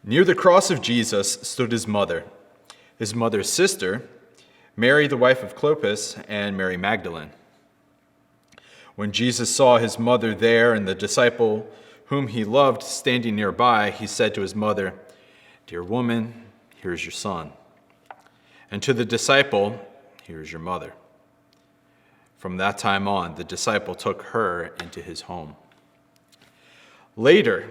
Near the cross of Jesus stood his mother's sister, Mary the wife of Clopas, and Mary Magdalene. When Jesus saw his mother there and the disciple whom he loved standing nearby, he said to his mother, "Dear woman, here is your son." And to the disciple, "Here is your mother." From that time on, the disciple took her into his home. Later,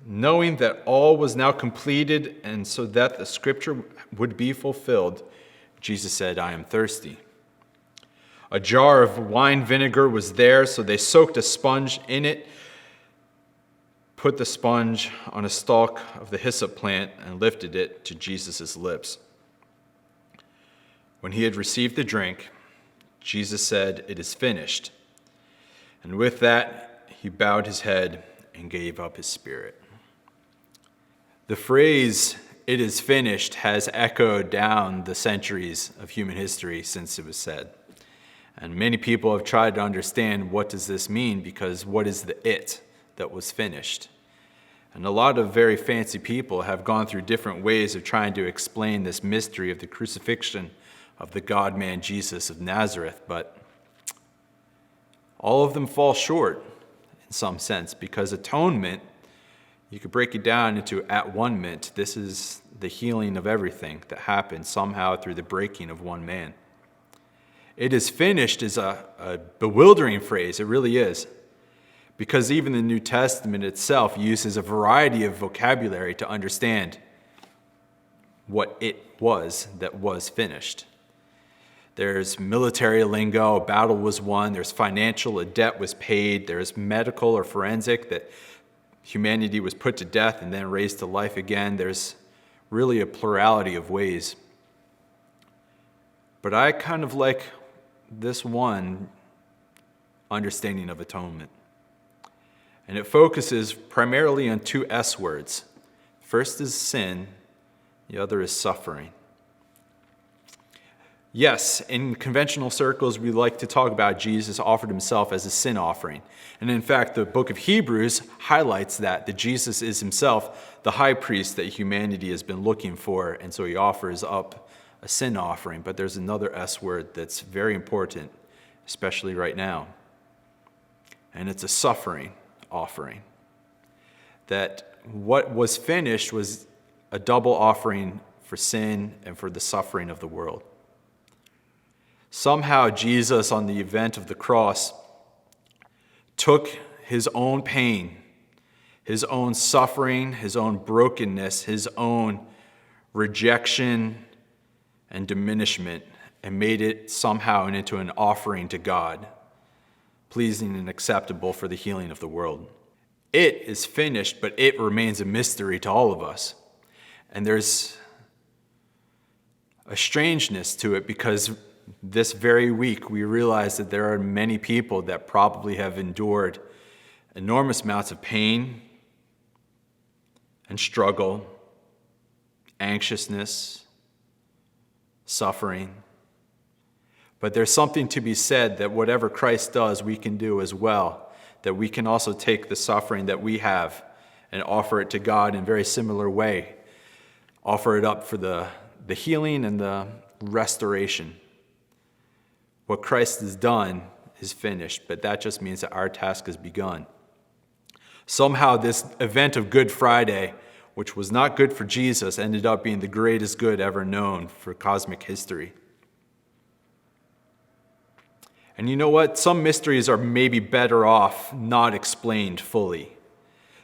knowing that all was now completed and so that the scripture would be fulfilled, Jesus said, "I am thirsty." A jar of wine vinegar was there, so they soaked a sponge in it, put the sponge on a stalk of the hyssop plant, and lifted it to Jesus' lips. When he had received the drink, Jesus said, "It is finished." And with that, he bowed his head and gave up his spirit. The phrase, "it is finished," has echoed down the centuries of human history since it was said. And many people have tried to understand, what does this mean? Because what is the "it" that was finished? And a lot of very fancy people have gone through different ways of trying to explain this mystery of the crucifixion of the God-man Jesus of Nazareth, but all of them fall short in some sense, because atonement, you could break it down into at-one-ment. This is the healing of everything that happened somehow through the breaking of one man. "It is finished" is a bewildering phrase. It really is. Because even the New Testament itself uses a variety of vocabulary to understand what it was that was finished. There's military lingo, a battle was won. There's financial, a debt was paid. There's medical or forensic, that humanity was put to death and then raised to life again. There's really a plurality of ways. But I kind of like this one understanding of atonement. And it focuses primarily on two S words. First is sin, the other is suffering. Yes, in conventional circles, we like to talk about Jesus offered himself as a sin offering. And in fact, the book of Hebrews highlights that Jesus is himself the high priest that humanity has been looking for, and so he offers up a sin offering. But there's another S word that's very important, especially right now. And it's a suffering offering. That what was finished was a double offering for sin and for the suffering of the world. Somehow Jesus, on the event of the cross, took his own pain, his own suffering, his own brokenness, his own rejection and diminishment, and made it somehow into an offering to God, pleasing and acceptable for the healing of the world. It is finished, but it remains a mystery to all of us. And there's a strangeness to it, because this very week we realize that there are many people that probably have endured enormous amounts of pain and struggle, anxiousness, suffering. But there's something to be said that whatever Christ does, we can do as well. That we can also take the suffering that we have and offer it to God in a very similar way. Offer it up for the healing and the restoration. What Christ has done is finished, but that just means that our task has begun. Somehow this event of Good Friday, which was not good for Jesus, ended up being the greatest good ever known for cosmic history. And you know what? Some mysteries are maybe better off not explained fully.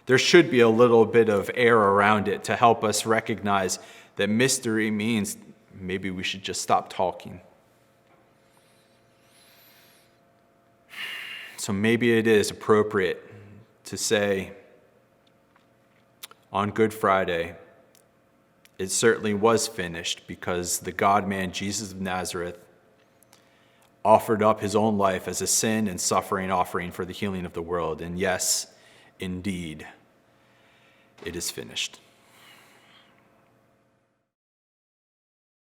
There should be a little bit of air around it to help us recognize that mystery means maybe we should just stop talking. So maybe it is appropriate to say on Good Friday, it certainly was finished, because the God-man Jesus of Nazareth offered up his own life as a sin and suffering offering for the healing of the world. And yes, indeed, it is finished.